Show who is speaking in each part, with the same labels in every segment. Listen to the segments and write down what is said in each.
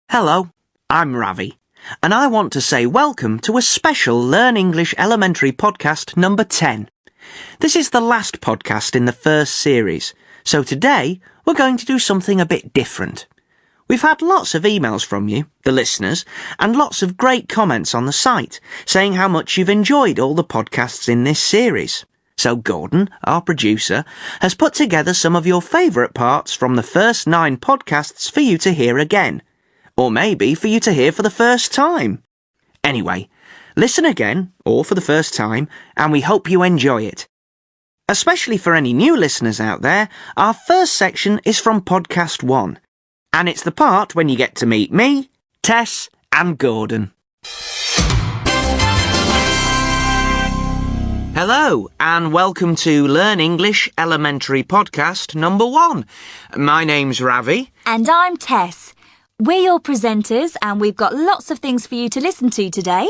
Speaker 1: Hello, I'm Ravi, and I want to say welcome to a special Learn English Elementary podcast number 10. This is the last podcast in the first series, so today we're going to do something a bit different. We've had lots of emails from you, the listeners, and lots of great comments on the site, saying how much you've enjoyed all the podcasts in this series. So Gordon, our producer, has put together some of your favourite parts from the first 9 podcasts for you to hear again. Or maybe for you to hear for the first time. Anyway, listen again, or for the first time, and we hope you enjoy it. Especially for any new listeners out there, our first section is from podcast 1, and it's the part when you get to meet me, Tess, and Gordon. Hello, and welcome to Learn English Elementary podcast number 1. My name's Ravi.
Speaker 2: And I'm Tess. We're your presenters and we've got lots of things for you to listen to today.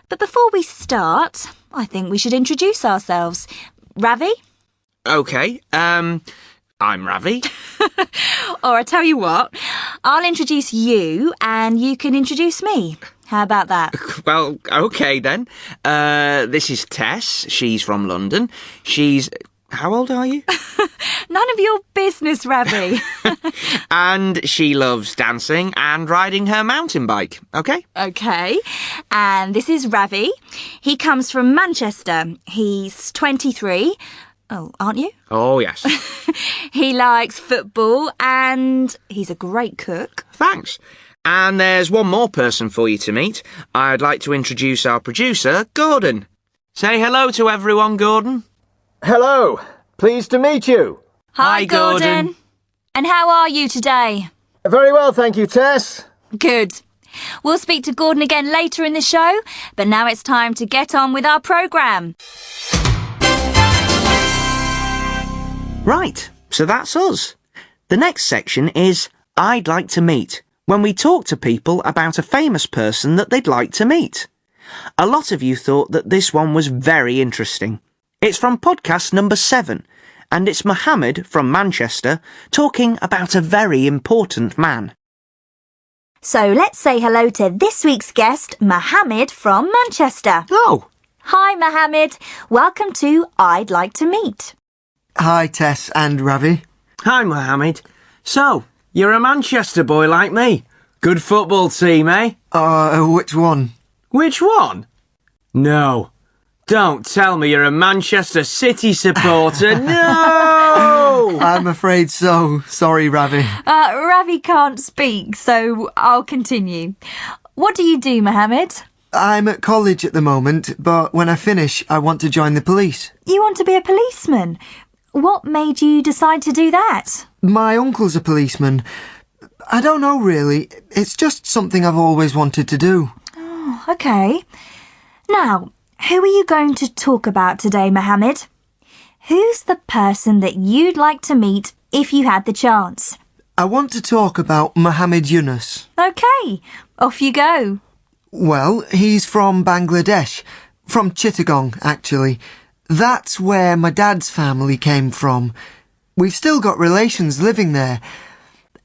Speaker 2: But before we start, I think we should introduce ourselves. Ravi?
Speaker 1: OK, I'm Ravi.
Speaker 2: Or I tell you what, I'll introduce you and you can introduce me. How about that?
Speaker 1: Well, OK then. This is Tess. She's from London. How old are you?
Speaker 2: None of your business, Ravi.
Speaker 1: And she loves dancing and riding her mountain bike, OK?
Speaker 2: OK. And this is Ravi. He comes from Manchester. He's 23. Oh, aren't you?
Speaker 1: Oh, yes.
Speaker 2: He likes football and he's a great cook.
Speaker 1: Thanks. And there's one more person for you to meet. I'd like to introduce our producer, Gordon. Say hello to everyone, Gordon.
Speaker 3: Hello, pleased to meet you.
Speaker 2: Hi, Gordon. And how are you today?
Speaker 3: Very well, thank you, Tess.
Speaker 2: Good. We'll speak to Gordon again later in the show, but now it's time to get on with our programme.
Speaker 1: Right, so that's us. The next section is I'd like to meet, when we talk to people about a famous person that they'd like to meet. A lot of you thought that this one was very interesting. It's from podcast number 7, and it's Mohammed from Manchester talking about a very important man.
Speaker 2: So let's say hello to this week's guest, Mohammed from Manchester.
Speaker 1: Oh!
Speaker 2: Hi, Mohammed. Welcome to I'd Like to Meet.
Speaker 4: Hi, Tess and Ravi.
Speaker 1: Hi, Mohammed. So, you're a Manchester boy like me. Good football team, eh?
Speaker 4: Which one?
Speaker 1: Which one? No. Don't tell me you're a Manchester City supporter. No!
Speaker 4: I'm afraid so. Sorry, Ravi.
Speaker 2: Ravi can't speak, so I'll continue. What do you do, Mohammed?
Speaker 4: I'm at college at the moment, but when I finish, I want to join the police.
Speaker 2: You want to be a policeman? What made you decide to do that?
Speaker 4: My uncle's a policeman. I don't know, really. It's just something I've always wanted to do.
Speaker 2: Oh, OK. Now, who are you going to talk about today, Mohammed? Who's the person that you'd like to meet if you had the chance?
Speaker 4: I want to talk about Mohammed Yunus.
Speaker 2: OK, off you go.
Speaker 4: Well, he's from Bangladesh. From Chittagong, actually. That's where my dad's family came from. We've still got relations living there.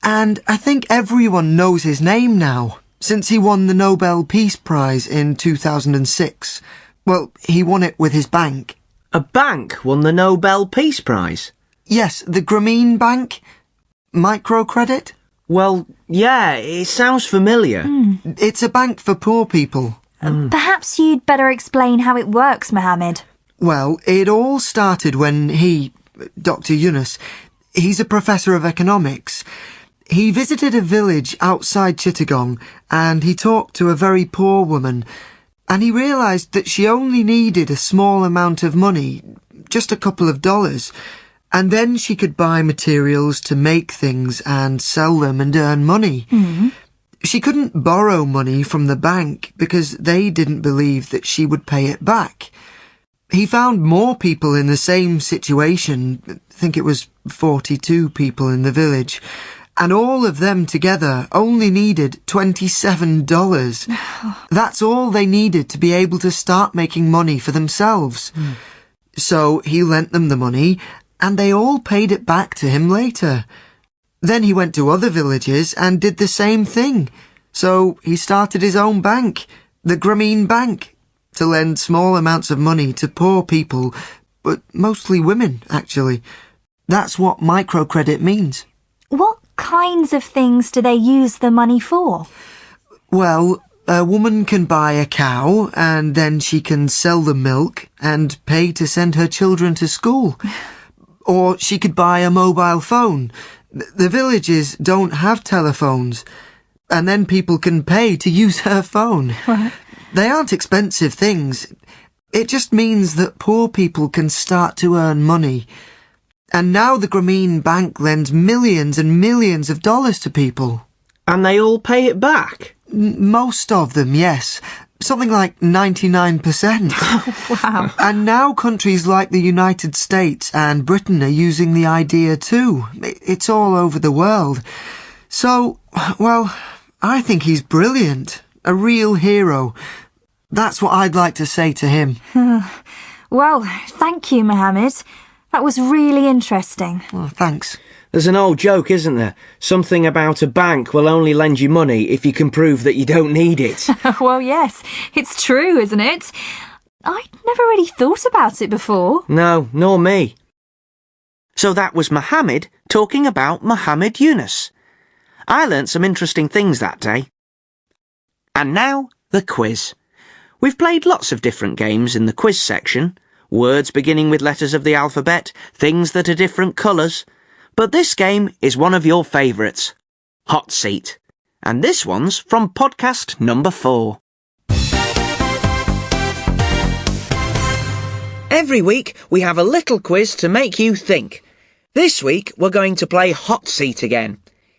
Speaker 4: And I think everyone knows his name now, since he won the Nobel Peace Prize in 2006. Well, he won it with his bank.
Speaker 1: A bank won the Nobel Peace Prize?
Speaker 4: Yes, the Grameen Bank. Microcredit?
Speaker 1: Well, yeah, it sounds familiar.
Speaker 4: It's a bank for poor people.
Speaker 2: Perhaps you'd better explain how it works, Mohammed.
Speaker 4: Well, it all started when Dr. Yunus, he's a professor of economics. He visited a village outside Chittagong and he talked to a very poor woman. And he realised that she only needed a small amount of money, just a couple of dollars, and then she could buy materials to make things and sell them and earn money. She couldn't borrow money from the bank because they didn't believe that she would pay it back. He found more people in the same situation, I think it was 42 people in the village, and all of them together only needed $27. That's all they needed to be able to start making money for themselves. So he lent them the money, and they all paid it back to him later. Then he went to other villages and did the same thing. So he started his own bank, the Grameen Bank, to lend small amounts of money to poor people, but mostly women, actually. That's what microcredit means.
Speaker 2: What kinds of things do they use the money for?
Speaker 4: Well, a woman can buy a cow and then she can sell the milk and pay to send her children to school. Or she could buy a mobile phone. The villages don't have telephones. And then people can pay to use her phone. They aren't expensive things. It just means that poor people can start to earn money. And now the Grameen Bank lends millions and millions of dollars to people.
Speaker 1: And they all pay it back?
Speaker 4: Most of them, yes. Something like 99%.
Speaker 2: Wow.
Speaker 4: And now countries like the United States and Britain are using the idea too. It's all over the world. So, well, I think he's brilliant. A real hero. That's what I'd like to say to him.
Speaker 2: Well, thank you, Mohammed. That was really interesting.
Speaker 4: Oh, thanks.
Speaker 1: There's an old joke, isn't there? Something about a bank will only lend you money if you can prove that you don't need it.
Speaker 2: Well, yes, it's true, isn't it? I'd never really thought about it before.
Speaker 1: No, nor me. So that was Mohammed talking about Muhammad Yunus. I learnt some interesting things that day. And now, the quiz. We've played lots of different games in the quiz section. Words beginning with letters of the alphabet, things that are different colours. But this game is one of your favourites, Hot Seat. And this one's from podcast number 4. Every week we have a little quiz to make you think. This week we're going to play Hot Seat again.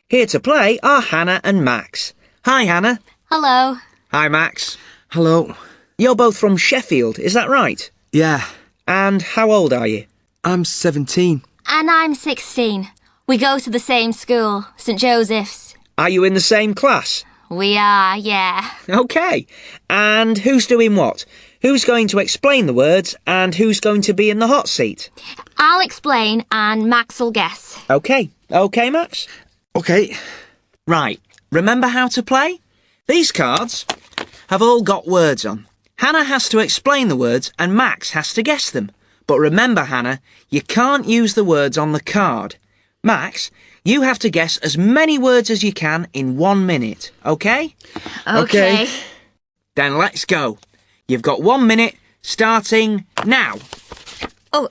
Speaker 1: Here to play are Hannah and Max. Hi, Hannah.
Speaker 5: Hello.
Speaker 1: Hi, Max.
Speaker 3: Hello.
Speaker 1: You're both from Sheffield, is that right?
Speaker 3: Yeah,
Speaker 1: And how old are you?
Speaker 3: I'm 17.
Speaker 5: And I'm 16. We go to the same school, St Joseph's.
Speaker 1: Are you in the same class?
Speaker 5: We are, yeah.
Speaker 1: OK. And who's doing what? Who's going to explain the words and who's going to be in the hot seat?
Speaker 5: I'll explain and Max will guess.
Speaker 1: OK. OK, Max?
Speaker 3: OK.
Speaker 1: Right. Remember how to play? These cards have all got words on. Hannah has to explain the words and Max has to guess them. But remember, Hannah, you can't use the words on the card. Max, you have to guess as many words as you can in 1 minute, OK?
Speaker 5: Okay.
Speaker 1: Then let's go. You've got 1 minute, starting now.
Speaker 5: Oh,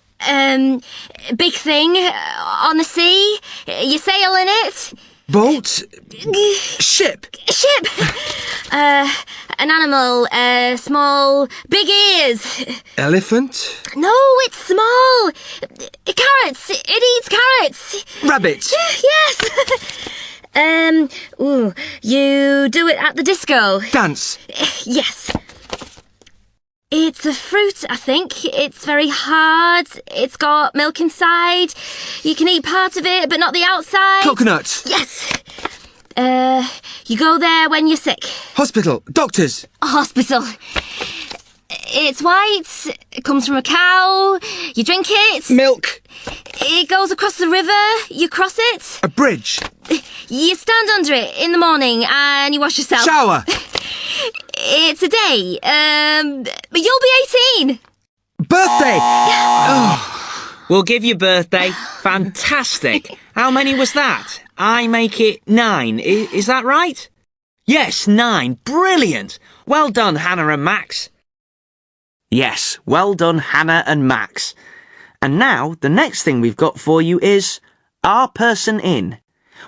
Speaker 5: big thing on the sea. You sail in it.
Speaker 3: Boat. Ship.
Speaker 5: Ship. An animal. Small. Big ears.
Speaker 3: Elephant.
Speaker 5: No, it's small. Carrots. It eats carrots.
Speaker 3: Rabbit.
Speaker 5: Yes. You do it at the disco.
Speaker 3: Dance.
Speaker 5: Yes. It's a fruit, I think. It's very hard. It's got milk inside. You can eat part of it, but not the outside.
Speaker 3: Coconut.
Speaker 5: Yes. You go there when you're sick.
Speaker 3: Hospital. Doctors.
Speaker 5: A hospital. It's white. It comes from a cow. You drink it.
Speaker 3: Milk.
Speaker 5: It goes across the river. You cross it.
Speaker 3: A bridge.
Speaker 5: You stand under it in the morning and you wash yourself.
Speaker 3: Shower.
Speaker 5: It's a day. But you'll be 18.
Speaker 3: Birthday.
Speaker 1: We'll give you birthday. Fantastic. How many was that? I make it 9. Is that right? Yes, 9. Brilliant. Well done, Hannah and Max. Yes, well done, Hannah and Max. And now, the next thing we've got for you is Our Person In.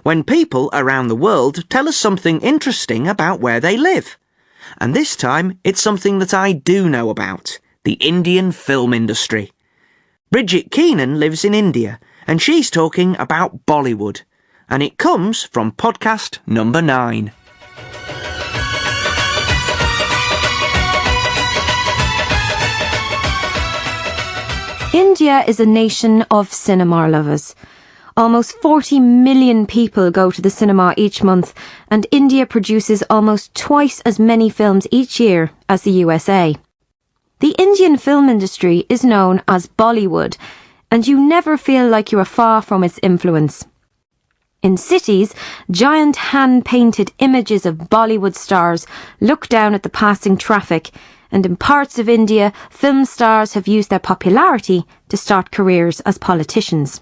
Speaker 1: When people around the world tell us something interesting about where they live. And this time, it's something that I do know about, the Indian film industry. Bridget Keenan lives in India, and she's talking about Bollywood. And it comes from podcast number 9.
Speaker 6: India is a nation of cinema lovers. Almost 40 million people go to the cinema each month, and India produces almost twice as many films each year as the USA. The Indian film industry is known as Bollywood, and you never feel like you are far from its influence. In cities, giant hand-painted images of Bollywood stars look down at the passing traffic, and in parts of India, film stars have used their popularity to start careers as politicians.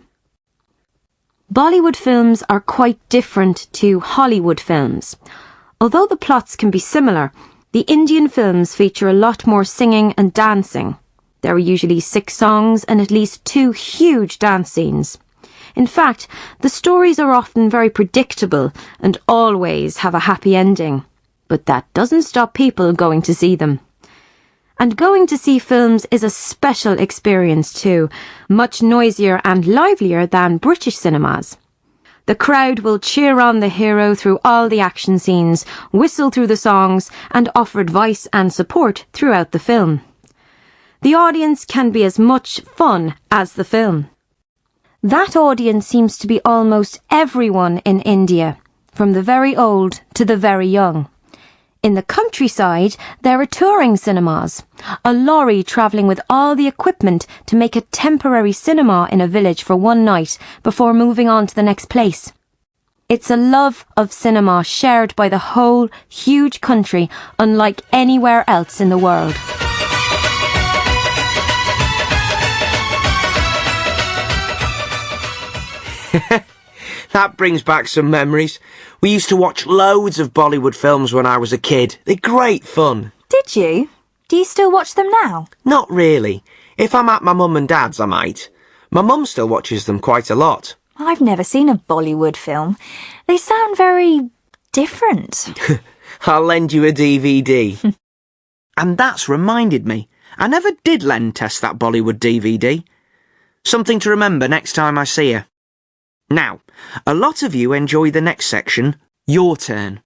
Speaker 6: Bollywood films are quite different to Hollywood films. Although the plots can be similar, the Indian films feature a lot more singing and dancing. There are usually 6 songs and at least 2 huge dance scenes. In fact, the stories are often very predictable and always have a happy ending. But that doesn't stop people going to see them. And going to see films is a special experience too, much noisier and livelier than British cinemas. The crowd will cheer on the hero through all the action scenes, whistle through the songs, and offer advice and support throughout the film. The audience can be as much fun as the film. That audience seems to be almost everyone in India, from the very old to the very young. In the countryside, there are touring cinemas, a lorry travelling with all the equipment to make a temporary cinema in a village for one night before moving on to the next place. It's a love of cinema shared by the whole huge country, unlike anywhere else in the world.
Speaker 1: That brings back some memories. We used to watch loads of Bollywood films when I was a kid. They're great fun.
Speaker 2: Did you? Do you still watch them now?
Speaker 1: Not really. If I'm at my mum and dad's, I might. My mum still watches them quite a lot.
Speaker 2: I've never seen a Bollywood film. They sound very different.
Speaker 1: I'll lend you a DVD. And that's reminded me. I never did lend Tess that Bollywood DVD. Something to remember next time I see her. Now, a lot of you enjoy the next section, Your Turn.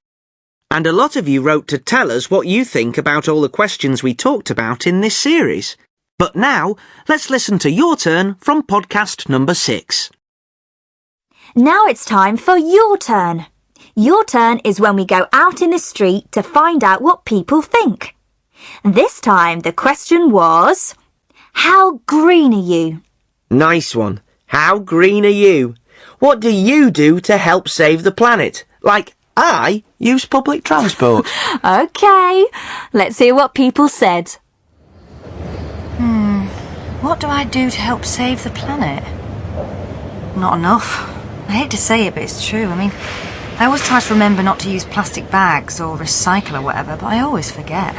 Speaker 1: And a lot of you wrote to tell us what you think about all the questions we talked about in this series. But now, let's listen to Your Turn from podcast number 6.
Speaker 2: Now it's time for Your Turn. Your Turn is when we go out in the street to find out what people think. This time the question was, how green are you?
Speaker 1: Nice one. How green are you? What do you do to help save the planet? Like, I use public transport.
Speaker 2: OK, let's hear what people said.
Speaker 7: What do I do to help save the planet? Not enough. I hate to say it, but it's true. I mean, I always try to remember not to use plastic bags or recycle or whatever, but I always forget.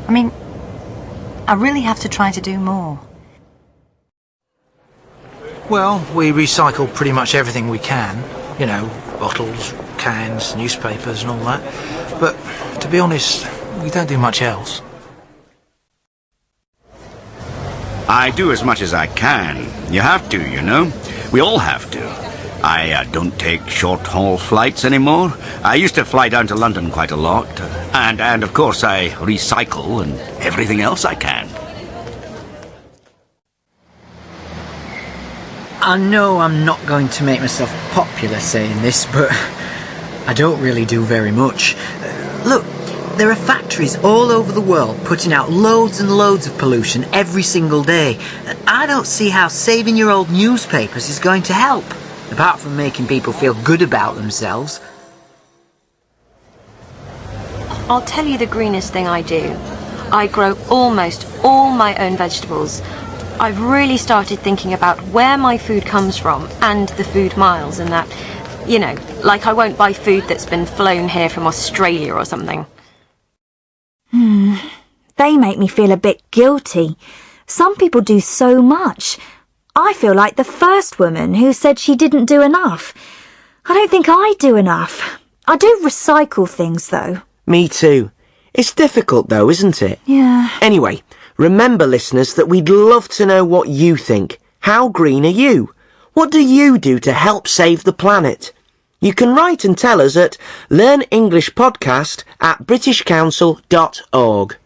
Speaker 7: I mean, I really have to try to do more.
Speaker 8: Well, we recycle pretty much everything we can. You know, bottles, cans, newspapers and all that. But, to be honest, we don't do much else.
Speaker 9: I do as much as I can. You have to, you know. We all have to. I don't take short-haul flights anymore. I used to fly down to London quite a lot. And of course, I recycle and everything else I can.
Speaker 10: I know I'm not going to make myself popular saying this, but I don't really do very much. Look, there are factories all over the world putting out loads and loads of pollution every single day. I don't see how saving your old newspapers is going to help, apart from making people feel good about themselves.
Speaker 6: I'll tell you the greenest thing I do. I grow almost all my own vegetables. I've really started thinking about where my food comes from and the food miles and that, you know, like I won't buy food that's been flown here from Australia or something.
Speaker 2: They make me feel a bit guilty. Some people do so much. I feel like the first woman who said she didn't do enough. I don't think I do enough. I do recycle things, though.
Speaker 1: Me too. It's difficult, though, isn't it?
Speaker 2: Yeah.
Speaker 1: Anyway, remember, listeners, that we'd love to know what you think. How green are you? What do you do to help save the planet? You can write and tell us at learnenglishpodcast@britishcouncil.org.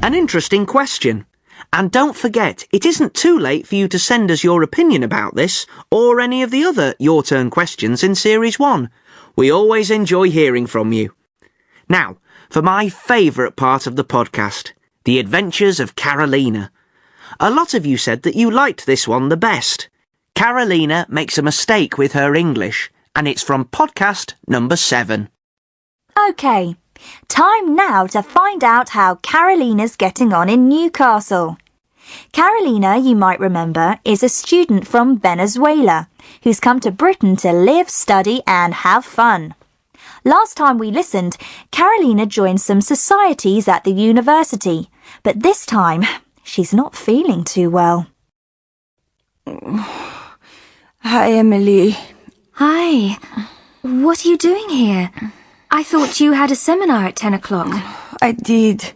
Speaker 1: An interesting question. And don't forget, it isn't too late for you to send us your opinion about this or any of the other Your Turn questions in Series 1. We always enjoy hearing from you. Now, for my favourite part of the podcast, The Adventures of Carolina. A lot of you said that you liked this one the best. Carolina makes a mistake with her English, and it's from podcast number 7.
Speaker 2: OK, time now to find out how Carolina's getting on in Newcastle. Carolina, you might remember, is a student from Venezuela who's come to Britain to live, study and have fun. Last time we listened, Carolina joined some societies at the university, but this time she's not feeling too well.
Speaker 11: Hi, Emily.
Speaker 5: Hi. What are you doing here? I thought you had a seminar at 10 o'clock.
Speaker 11: I did,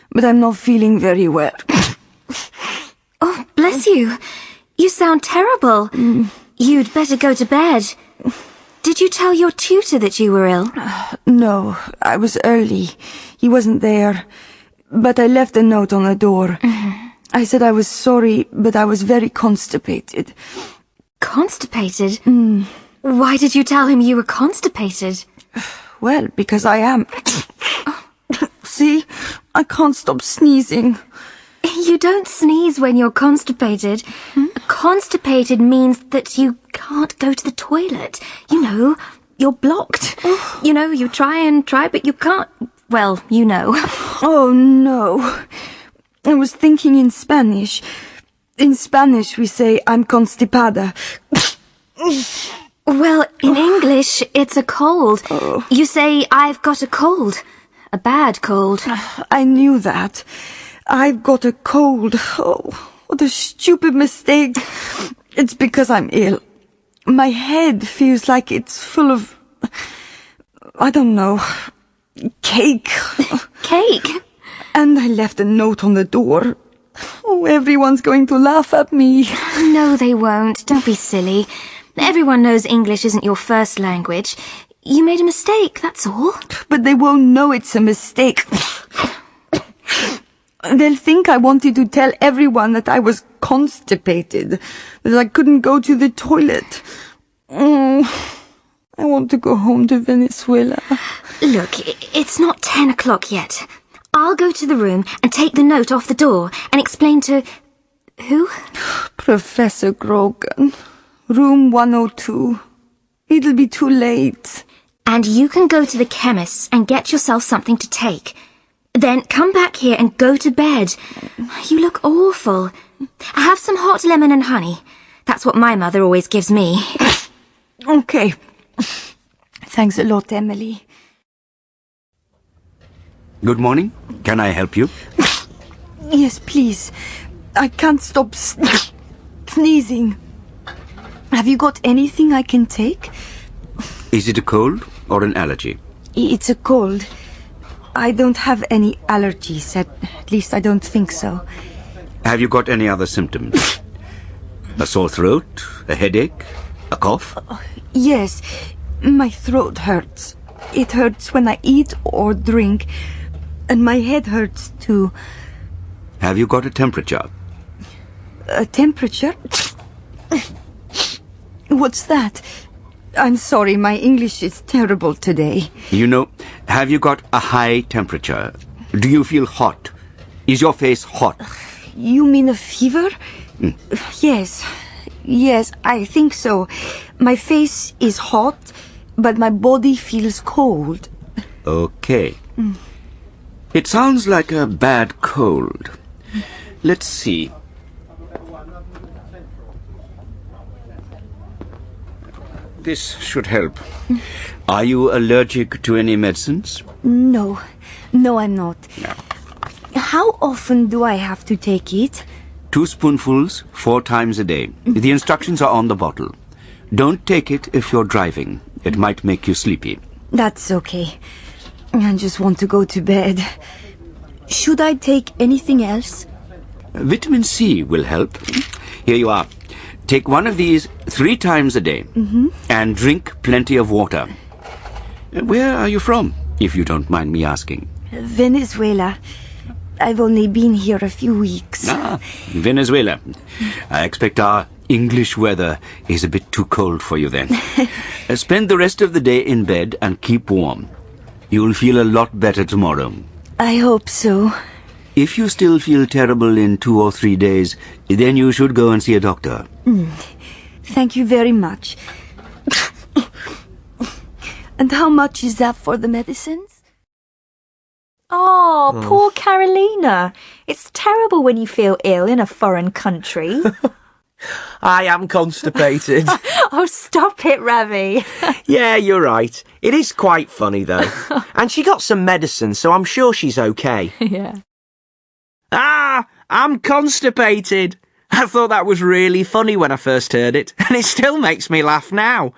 Speaker 11: but I'm not feeling very well.
Speaker 5: Oh, bless you. You sound terrible. You'd better go to bed. Did you tell your tutor that you were ill?
Speaker 11: No, I was early. He wasn't there. But I left a note on the door. I said I was sorry, but I was very constipated.
Speaker 5: Constipated? Why did you tell him you were constipated?
Speaker 11: Well, because I am. See? I can't stop sneezing.
Speaker 5: You don't sneeze when you're constipated. Constipated means that you can't go to the toilet. You know, you're blocked. You know, you try, but you can't. Well, you know.
Speaker 11: Oh, no. I was thinking in Spanish. In Spanish, we say, I'm constipada.
Speaker 5: Well, in English, it's a cold. You say, I've got a cold. A bad cold.
Speaker 11: I knew that. I've got a cold. Oh, what a stupid mistake. It's because I'm ill. My head feels like it's full of, I don't know, cake.
Speaker 5: Cake?
Speaker 11: And I left a note on the door. Oh, everyone's going to laugh at me.
Speaker 5: No, they won't. Don't be silly. Everyone knows English isn't your first language. You made a mistake, that's all.
Speaker 11: But they won't know it's a mistake. They'll think I wanted to tell everyone that I was constipated, that I couldn't go to the toilet. I want to go home to Venezuela.
Speaker 5: Look, it's not 10 o'clock yet. I'll go to the room and take the note off the door and explain to... who?
Speaker 11: Professor Grogan. Room 102. It'll be too late.
Speaker 5: And you can go to the chemist's and get yourself something to take. Then come back here and go to bed. You look awful. Have some hot lemon and honey. That's what my mother always gives me.
Speaker 11: Okay. Thanks a lot, Emily.
Speaker 9: Good morning. Can I help you?
Speaker 11: Yes, please. I can't stop sneezing. Have you got anything I can take?
Speaker 9: Is it a cold or an allergy?
Speaker 11: It's a cold. I don't have any allergies, at least I don't think so.
Speaker 9: Have you got any other symptoms? A sore throat? A headache? A cough?
Speaker 11: Yes, my throat hurts. It hurts when I eat or drink, and my head hurts too.
Speaker 9: Have you got a temperature?
Speaker 11: A temperature? What's that? I'm sorry, my English is terrible today.
Speaker 9: You know, have you got a high temperature? Do you feel hot? Is your face hot?
Speaker 11: You mean a fever? Yes, I think so. My face is hot, but my body feels cold.
Speaker 9: Okay. It sounds like a bad cold. Let's see. This should help. Are you allergic to any medicines?
Speaker 11: No, I'm not.
Speaker 9: No.
Speaker 11: How often do I have to take it?
Speaker 9: 2 spoonfuls 4 times a day. The instructions are on the bottle. Don't take it if you're driving. It might make you sleepy.
Speaker 11: That's okay. I just want to go to bed. Should I take anything else?
Speaker 9: Vitamin C will help. Here you are. Take one of these 3 times a day. And drink plenty of water. Where are you from, if you don't mind me asking?
Speaker 11: Venezuela. I've only been here a few weeks.
Speaker 9: Venezuela. I expect our English weather is a bit too cold for you then. Spend the rest of the day in bed and keep warm. You'll feel a lot better tomorrow.
Speaker 11: I hope so.
Speaker 9: If you still feel terrible in 2 or 3 days, then you should go and see a doctor.
Speaker 11: Thank you very much. And how much is that for the medicines?
Speaker 2: Oh, poor Carolina. It's terrible when you feel ill in a foreign country.
Speaker 1: I am constipated.
Speaker 2: Oh, stop it, Ravi.
Speaker 1: Yeah, you're right. It is quite funny, though. And she got some medicine, so I'm sure she's okay.
Speaker 2: Yeah.
Speaker 1: Ah, I'm constipated. I thought that was really funny when I first heard it, and it still makes me laugh now.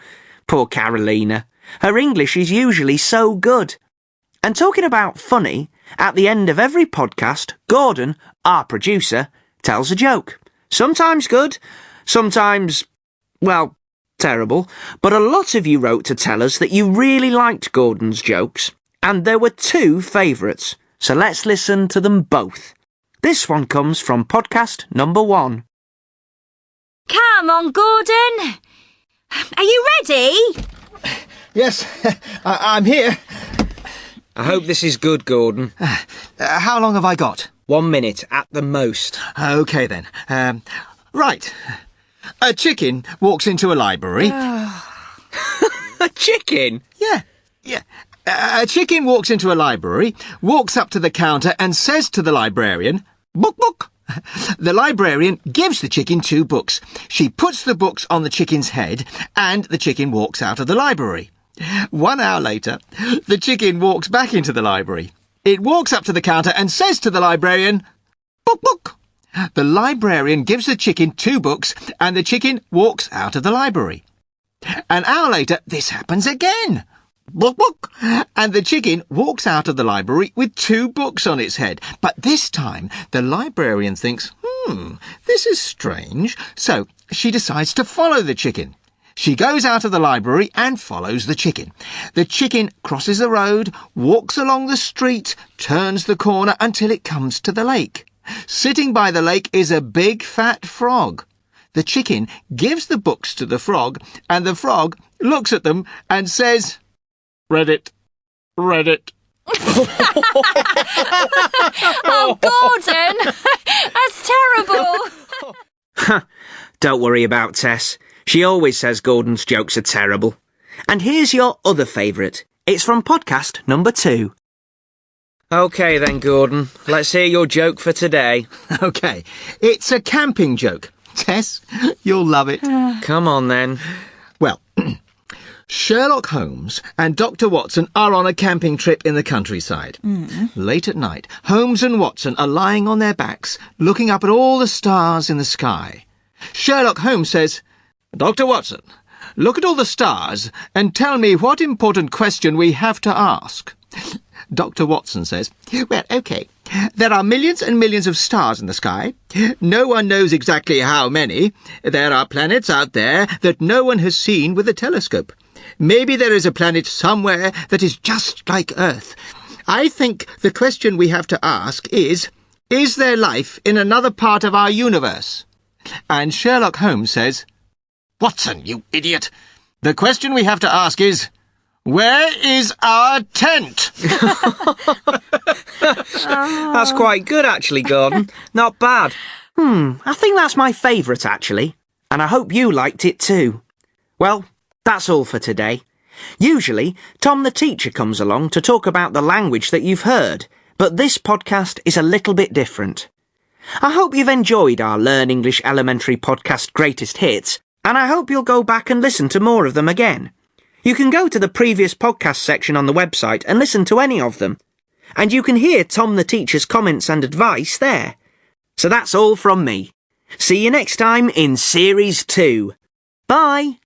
Speaker 1: Poor Carolina. Her English is usually so good. And talking about funny, at the end of every podcast, Gordon, our producer, tells a joke. Sometimes good, sometimes, well, terrible. But a lot of you wrote to tell us that you really liked Gordon's jokes, and there were 2 favourites. So let's listen to them both. This one comes from podcast number 1.
Speaker 2: Come on, Gordon. Are you ready?
Speaker 3: Yes, I'm here.
Speaker 1: I hope this is good, Gordon.
Speaker 3: How long have I got?
Speaker 1: 1 minute at the most.
Speaker 3: OK then. Right. A chicken walks into a library.
Speaker 1: A chicken?
Speaker 3: Yeah. A chicken walks into a library, walks up to the counter and says to the librarian, "Book, book." The librarian gives the chicken 2 books. She puts the books on the chicken's head and the chicken walks out of the library. 1 hour later, the chicken walks back into the library. It walks up to the counter and says to the librarian, "Book, book." The librarian gives the chicken 2 books and the chicken walks out of the library. An hour later, this happens again. Book, book. And the chicken walks out of the library with 2 books on its head. But this time, the librarian thinks, this is strange. So she decides to follow the chicken. She goes out of the library and follows the chicken. The chicken crosses the road, walks along the street, turns the corner until it comes to the lake. Sitting by the lake is a big fat frog. The chicken gives the books to the frog, and the frog looks at them and says, "Read it. Read it."
Speaker 2: Oh, Gordon! That's terrible!
Speaker 1: Don't worry about Tess. She always says Gordon's jokes are terrible. And here's your other favourite. It's from podcast number 2. OK then, Gordon. Let's hear your joke for today.
Speaker 3: OK. It's a camping joke. Tess, you'll love it.
Speaker 1: Come on then.
Speaker 3: Well, Sherlock Holmes and Dr. Watson are on a camping trip in the countryside. Late at night, Holmes and Watson are lying on their backs, looking up at all the stars in the sky. Sherlock Holmes says, "Dr. Watson, look at all the stars and tell me what important question we have to ask." Dr. Watson says, "Well, OK. There are millions and millions of stars in the sky. No one knows exactly how many. There are planets out there that no one has seen with a telescope. Maybe there is a planet somewhere that is just like Earth. I think the question we have to ask is there life in another part of our universe?" And Sherlock Holmes says, "Watson, you idiot. The question we have to ask is, where is our tent?"
Speaker 1: That's quite good, actually, Gordon. Not bad. I think that's my favourite, actually. And I hope you liked it too. Well, that's all for today. Usually, Tom the teacher comes along to talk about the language that you've heard, but this podcast is a little bit different. I hope you've enjoyed our Learn English Elementary podcast Greatest Hits, and I hope you'll go back and listen to more of them again. You can go to the previous podcast section on the website and listen to any of them. And you can hear Tom the teacher's comments and advice there. So that's all from me. See you next time in Series 2. Bye!